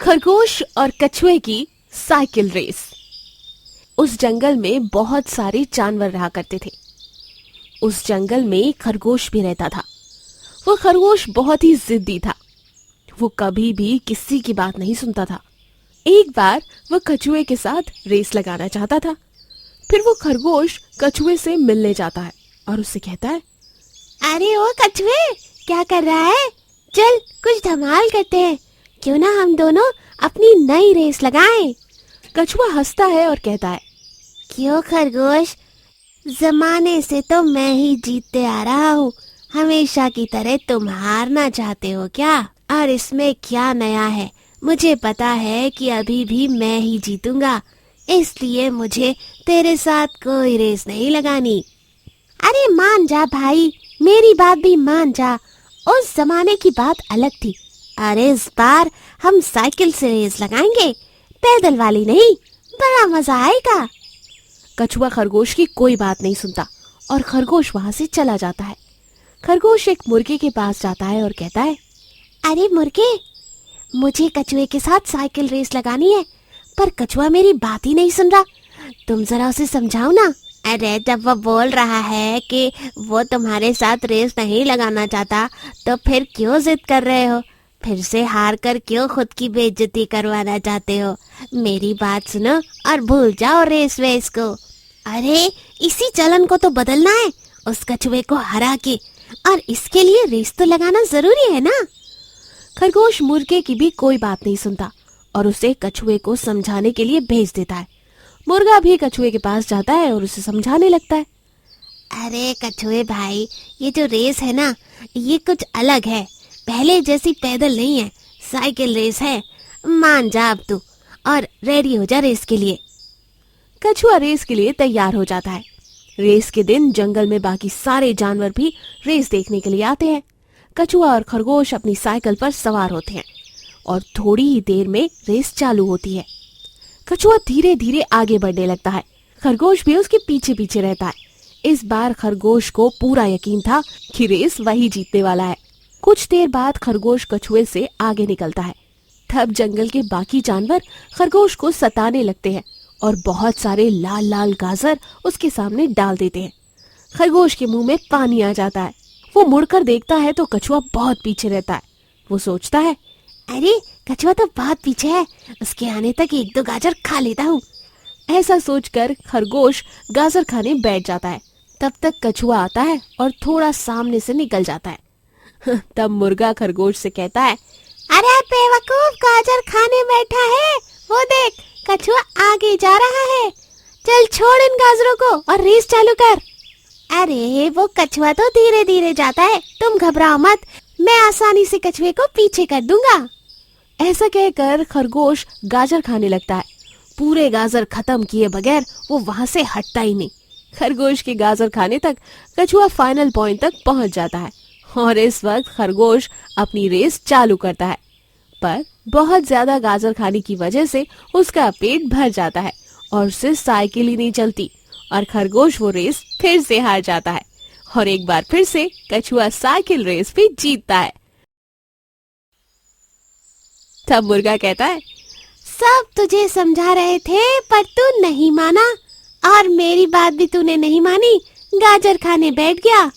खरगोश और कछुए की साइकिल रेस। उस जंगल में बहुत सारे जानवर रहा करते थे। उस जंगल में खरगोश भी रहता था। वो खरगोश बहुत ही जिद्दी था। वो कभी भी किसी की बात नहीं सुनता था। एक बार वो कछुए के साथ रेस लगाना चाहता था। फिर वो खरगोश कछुए से मिलने जाता है और उससे कहता है, अरे ओ कछुए, क्या कर रहा है? चल कुछ धमाल करते हैं। क्यों ना हम दोनों अपनी नई रेस लगाएं। कछुआ हंसता है और कहता है, क्यों खरगोश, जमाने से तो मैं ही जीतते आ रहा हूँ। हमेशा की तरह तुम हारना चाहते हो क्या? और इसमें क्या नया है? मुझे पता है कि अभी भी मैं ही जीतूंगा, इसलिए मुझे तेरे साथ कोई रेस नहीं लगानी। अरे मान जा भाई, मेरी बात भी मान जा। उस जमाने की बात अलग थी। अरे इस बार हम साइकिल से रेस लगाएंगे, पैदल वाली नहीं। बड़ा मजा आएगा। कछुआ खरगोश की कोई बात नहीं सुनता और खरगोश वहां से चला जाता है। खरगोश एक मुर्गे के पास जाता है और कहता है, अरे मुर्गे, मुझे कछुए के साथ साइकिल रेस लगानी है, पर कछुआ मेरी बात ही नहीं सुन रहा। तुम जरा उसे समझाओ ना। अरे जब वो बोल रहा है कि वो तुम्हारे साथ रेस नहीं लगाना चाहता, तो फिर क्यों जिद कर रहे हो? फिर से हार कर क्यों खुद की बेइज्जती करवाना चाहते हो? मेरी बात सुनो और भूल जाओ रेस वेस को। अरे इसी चलन को तो बदलना है, उस कछुए को हरा के। और इसके लिए रेस तो लगाना जरूरी है ना। खरगोश मुर्गे की भी कोई बात नहीं सुनता और उसे कछुए को समझाने के लिए भेज देता है। मुर्गा भी कछुए के पास जाता है और उसे समझाने लगता है, अरे कछुए भाई, ये जो रेस है ना, ये कुछ अलग है। पहले जैसी पैदल नहीं है, साइकिल रेस है। मान जा अब तू और रेडी हो जा रेस के लिए। कछुआ रेस के लिए तैयार हो जाता है। रेस के दिन जंगल में बाकी सारे जानवर भी रेस देखने के लिए आते हैं। कछुआ और खरगोश अपनी साइकिल पर सवार होते हैं और थोड़ी ही देर में रेस चालू होती है। कछुआ धीरे धीरे आगे बढ़ने लगता है। खरगोश भी उसके पीछे पीछे रहता है। इस बार खरगोश को पूरा यकीन था कि रेस वही जीतने वाला है। कुछ देर बाद खरगोश कछुए से आगे निकलता है। तब जंगल के बाकी जानवर खरगोश को सताने लगते हैं और बहुत सारे लाल लाल गाजर उसके सामने डाल देते हैं। खरगोश के मुंह में पानी आ जाता है। वो मुड़कर देखता है तो कछुआ बहुत पीछे रहता है। वो सोचता है, अरे कछुआ तो बहुत पीछे है, उसके आने तक एक दो गाजर खा लेता हूँ। ऐसा सोचकर खरगोश गाजर खाने बैठ जाता है। तब तक कछुआ आता है और थोड़ा सामने से निकल जाता है। तब मुर्गा खरगोश से कहता है, अरे बेवकूफ, गाजर खाने बैठा है, वो देख कछुआ आगे जा रहा है। चल छोड़ इन गाजरों को और रेस चालू कर। अरे वो कछुआ तो धीरे धीरे जाता है, तुम घबराओ मत, मैं आसानी से कछुए को पीछे कर दूंगा। ऐसा कहकर खरगोश गाजर खाने लगता है। पूरे गाजर खत्म किए बगैर वो वहां से हटता ही नहीं। खरगोश के गाजर खाने तक कछुआ फाइनल पॉइंट तक पहुंच जाता है और इस वक्त खरगोश अपनी रेस चालू करता है। पर बहुत ज्यादा गाजर खाने की वजह से उसका पेट भर जाता है और उससे साइकिल ही नहीं चलती और खरगोश वो रेस फिर से हार जाता है और एक बार फिर से कछुआ साइकिल रेस भी जीतता है। तब मुर्गा कहता है, सब तुझे समझा रहे थे पर तू नहीं माना, और मेरी बात भी तूने नहीं मानी, गाजर खाने बैठ गया।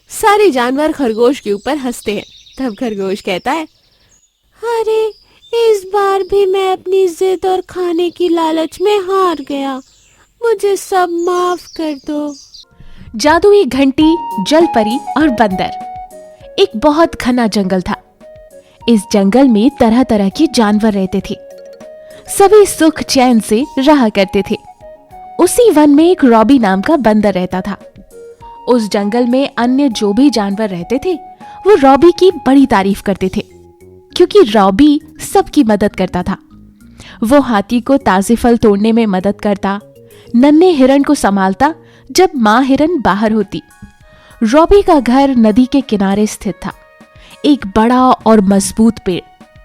सारे जानवर खरगोश के ऊपर हंसते हैं। तब खरगोश कहता है, अरे इस बार भी मैं अपनी जिद और खाने की लालच में हार गया, मुझे सब माफ कर दो। जादुई घंटी, जलपरी और बंदर। एक बहुत घना जंगल था। इस जंगल में तरह तरह के जानवर रहते थे। सभी सुख चैन से रहा करते थे। उसी वन में एक रॉबी नाम का बंदर रहता था। उस जंगल में अन्य जो भी जानवर रहते थे वो रॉबी की बड़ी तारीफ करते थे, क्योंकि रॉबी सबकी मदद करता था। वो हाथी को ताजे फल तोड़ने में मदद करता, नन्हे हिरण को संभालता जब माँ हिरण बाहर होती। रॉबी का घर नदी के किनारे स्थित था। एक बड़ा और मजबूत पेड़,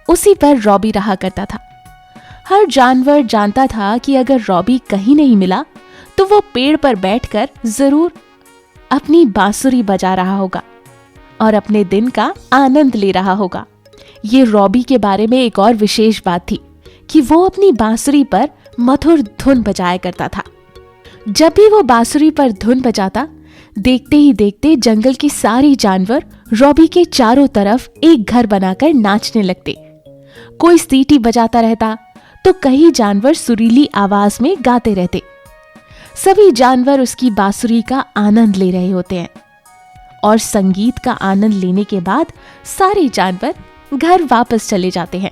उसी पर रॉबी रहा करता था। हर जानवर जानता था कि अगर रॉबी कहीं नहीं मिला तो वो पेड़ पर बैठकर जरूर अपनी बांसुरी बजा रहा होगा और अपने दिन का आनंद ले रहा होगा। ये रॉबी के बारे में एक और विशेष बात थी कि वो अपनी बांसुरी पर मधुर धुन बजाया करता था। जब भी वो बांसुरी पर धुन बजाता, देखते ही देखते जंगल के सारे जानवर रॉबी के चारों तरफ एक घर बनाकर नाचने लगते। कोई सीटी बजाता रहता तो कई जानवर सुरीली आवाज में गाते रहते। सभी जानवर उसकी बांसुरी का आनंद ले रहे होते हैं और संगीत का आनंद लेने के बाद सारे जानवर घर वापस चले जाते हैं।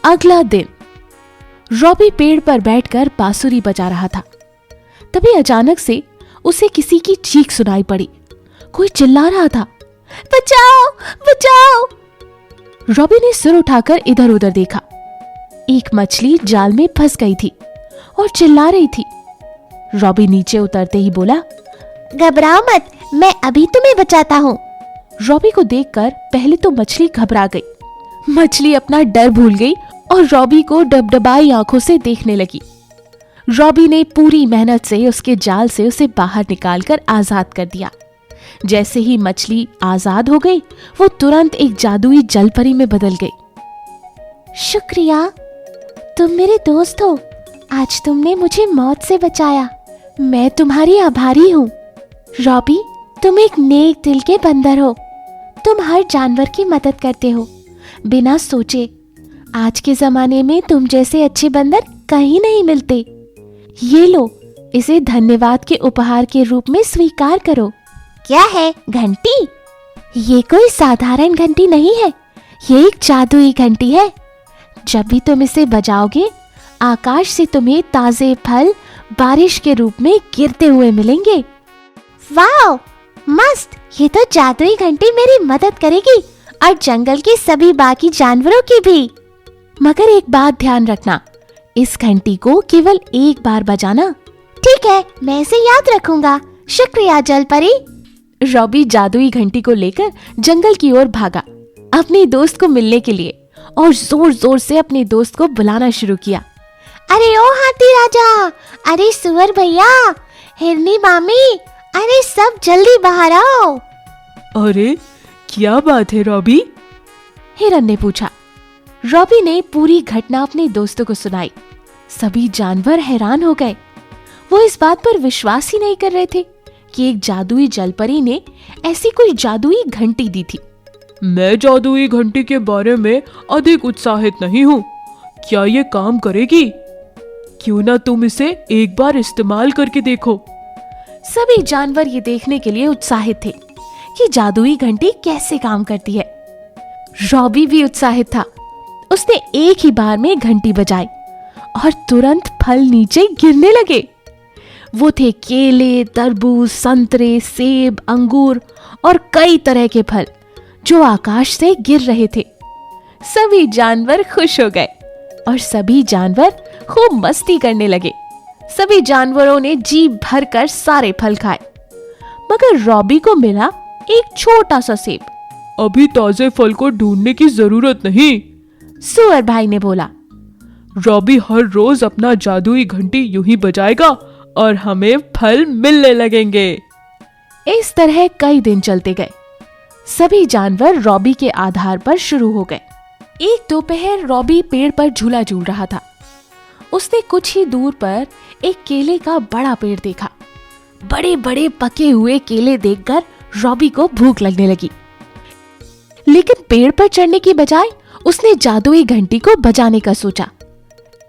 अगला दिन रॉबी पेड़ पर बैठकर बांसुरी बजा रहा था। तभी अचानक से उसे किसी की चीख सुनाई पड़ी। कोई चिल्ला रहा था, बचाओ बचाओ। रॉबी ने सिर उठाकर इधर उधर देखा। एक मछली जाल में फंस गई थी और चिल्ला रही थी। रॉबी नीचे उतरते ही बोला, घबराओ मत, मैं अभी तुम्हें बचाता हूँ। रॉबी को देखकर पहले तो मछली घबरा गई। मछली अपना डर भूल गई और रॉबी को डबडबाई आंखों से देखने लगी। रॉबी ने पूरी मेहनत से उसके जाल से उसे बाहर निकालकर आजाद कर दिया। जैसे ही मछली आजाद हो गई, वो तुरंत एक जादुई जलपरी में बदल गई। शुक्रिया, तुम मेरे दोस्त हो। आज तुमने मुझे मौत से बचाया। मैं तुम्हारी आभारी हूँ। रॉबी, तुम एक नेक दिल के बंदर हो। तुम हर जानवर की मदद करते हो बिना सोचे। आज के जमाने में तुम जैसे अच्छे बंदर कहीं नहीं मिलते। ये लो, इसे धन्यवाद के उपहार के रूप में स्वीकार करो। क्या है? घंटी? ये कोई साधारण घंटी नहीं है, ये एक जादुई घंटी है। जब भी तुम इसे बजाओगे, आकाश से तुम्हें ताजे फल बारिश के रूप में गिरते हुए मिलेंगे। वाह, मस्त! ये तो जादुई घंटी मेरी मदद करेगी और जंगल के सभी बाकी जानवरों की भी। मगर एक बात ध्यान रखना, इस घंटी को केवल एक बार बजाना। ठीक है, मैं इसे याद रखूंगा। शुक्रिया जलपरी। रॉबी जादुई घंटी को लेकर जंगल की ओर भागा अपने दोस्त को मिलने के लिए और जोर जोर से अपने दोस्त को बुलाना शुरू किया। अरे ओ हाथी राजा, अरे सुअर भैया, हिरनी मामी, अरे सब जल्दी बाहर आओ। अरे क्या बात है रॉबी? हिरन ने पूछा। रॉबी ने पूरी घटना अपने दोस्तों को सुनाई। सभी जानवर हैरान हो गए। वो इस बात पर विश्वास ही नहीं कर रहे थे कि एक जादुई जलपरी ने ऐसी कोई जादुई घंटी दी थी। मैं जादुई घंटी के बारे में अधिक उत्साहित नहीं हूँ। क्या ये काम करेगी? क्यों ना तुम इसे एक बार इस्तेमाल करके देखो। सभी जानवर ये देखने के लिए उत्साहित थे कि जादुई घंटी कैसे काम करती है। रॉबी भी उत्साहित था। उसने एक ही बार में घंटी बजाई और तुरंत फल नीचे गिरने लगे। वो थे केले, तरबूज, संतरे, सेब, अंगूर और कई तरह के फल जो आकाश से गिर रहे थे। सभी जानवर खुश हो गए और सभी जानवर खूब मस्ती करने लगे। सभी जानवरों ने जी भरकर सारे फल खाए, मगर रॉबी को मिला एक छोटा सा सेब। अभी ताजे फल को ढूंढने की जरूरत नहीं, सुअर भाई ने बोला। रॉबी हर रोज अपना जादुई घंटी यूं ही बजाएगा और हमें फल मिलने लगेंगे। इस तरह कई दिन चलते गए। सभी जानवर रॉबी के आधार पर शुरू हो गए। एक दोपहर रॉबी पेड़ पर झूला झूल रहा था। उसने कुछ ही दूर पर एक केले का बड़ा पेड़ देखा। बड़े बड़े पके हुए केले देखकर रॉबी को भूख लगने लगी, लेकिन पेड़ पर चढ़ने की बजाय उसने जादुई घंटी को बजाने का सोचा।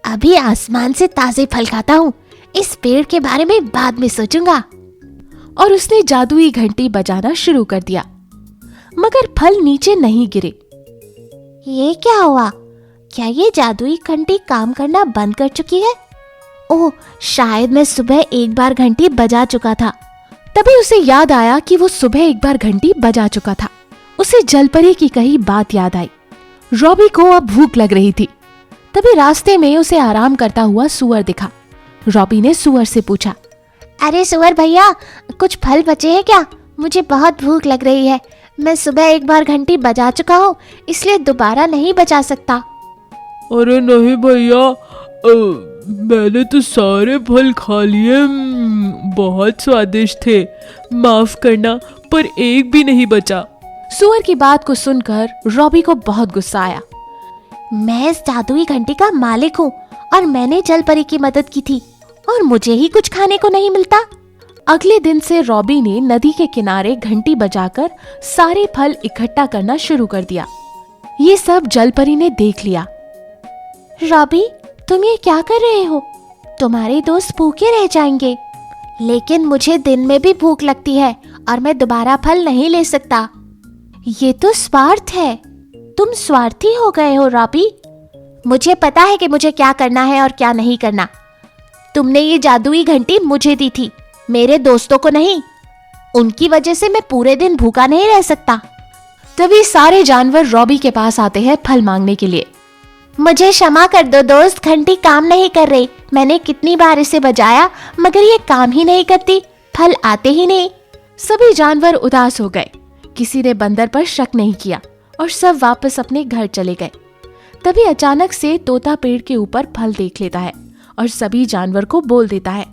अभी आसमान से ताजे फल खाता हूँ, इस पेड़ के बारे में बाद में सोचूंगा। और उसने जादुई घंटी बजाना शुरू कर दिया, मगर फल नीचे नहीं गिरे। ये क्या हुआ? क्या ये जादुई घंटी काम करना बंद कर चुकी है? ओह, शायद मैं सुबह एक बार घंटी बजा चुका था। तभी उसे याद आया कि वो सुबह एक बार घंटी बजा चुका था। उसे जलपरी की कही बात याद आई। रॉबी को अब भूख लग रही थी। तभी रास्ते में उसे आराम करता हुआ सुअर दिखा। रॉबी ने सुअर से पूछा, अरे सुअर भैया, कुछ फल बचे हैं क्या? मुझे बहुत भूख लग रही है। मैं सुबह एक बार घंटी बजा चुका हूँ, इसलिए दोबारा नहीं बजा सकता। अरे नहीं भैया, मैंने तो सारे फल खा लिए। बहुत स्वादिष्ट थे। माफ करना, पर एक भी नहीं बचा। सुअर की बात को सुनकर रॉबी को बहुत गुस्सा आया। मैं इस जादुई घंटी का मालिक हूँ और मैंने जल परी की मदद की थी और मुझे ही कुछ खाने को नहीं मिलता। अगले दिन से रॉबी ने नदी के किनारे घंटी बजाकर सारे फल इकट्ठा करना शुरू कर दिया। ये सब जलपरी ने देख लिया। रॉबी, तुम ये क्या कर रहे हो? तुम्हारे दोस्त भूखे रह जाएंगे। लेकिन मुझे दिन में भी भूख लगती है और मैं दोबारा फल नहीं ले सकता। ये तो स्वार्थ है। तुम स्वार्थी हो गए हो रॉबी। मुझे पता है कि मुझे क्या करना है और क्या नहीं करना। तुमने ये जादुई घंटी मुझे दी थी, मेरे दोस्तों को नहीं। उनकी वजह से मैं पूरे दिन भूखा नहीं रह सकता। तभी सारे जानवर रॉबी के पास आते हैं फल मांगने के लिए। मुझे क्षमा कर दो दोस्त, घंटी काम नहीं कर रही। मैंने कितनी बार इसे बजाया मगर ये काम ही नहीं करती, फल आते ही नहीं। सभी जानवर उदास हो गए। किसी ने बंदर पर शक नहीं किया और सब वापस अपने घर चले गए। तभी अचानक से तोता पेड़ के ऊपर फल देख लेता है और सभी जानवर को बोल देता है,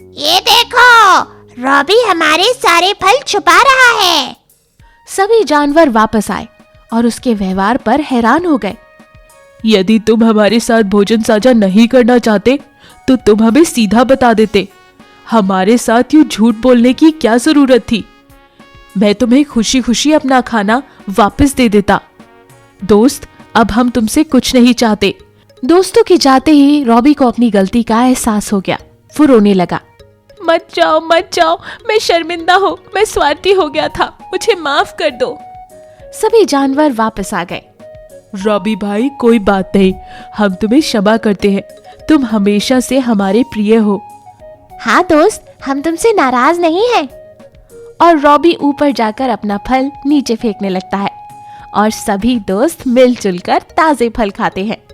ये देखो, रॉबी हमारे सारे फल छुपा रहा है। सभी जानवर वापस आए और उसके व्यवहार पर हैरान हो गए। यदि तुम हमारे साथ भोजन साझा नहीं करना चाहते तो तुम हमें सीधा बता देते। हमारे साथ यूं झूठ बोलने की क्या जरूरत थी? मैं तुम्हें खुशी खुशी अपना खाना वापस दे देता। दोस्त, अब हम तुमसे कुछ नहीं चाहते। दोस्तों के जाते ही रॉबी को अपनी गलती का एहसास हो गया। वो रोने लगा। मत जाओ, मैं शर्मिंदा हूँ, मैं स्वार्थी हो गया था, मुझे माफ कर दो। सभी जानवर वापस आ गए। रॉबी भाई, कोई बात नहीं, हम तुम्हें क्षमा करते हैं। तुम हमेशा से हमारे प्रिय हो। हाँ दोस्त, हम तुमसे नाराज नहीं हैं। और रॉबी ऊपर जाकर अपना फल नीचे फेंकने लगता है और सभी दोस्त मिलजुल कर ताजे फल खाते हैं।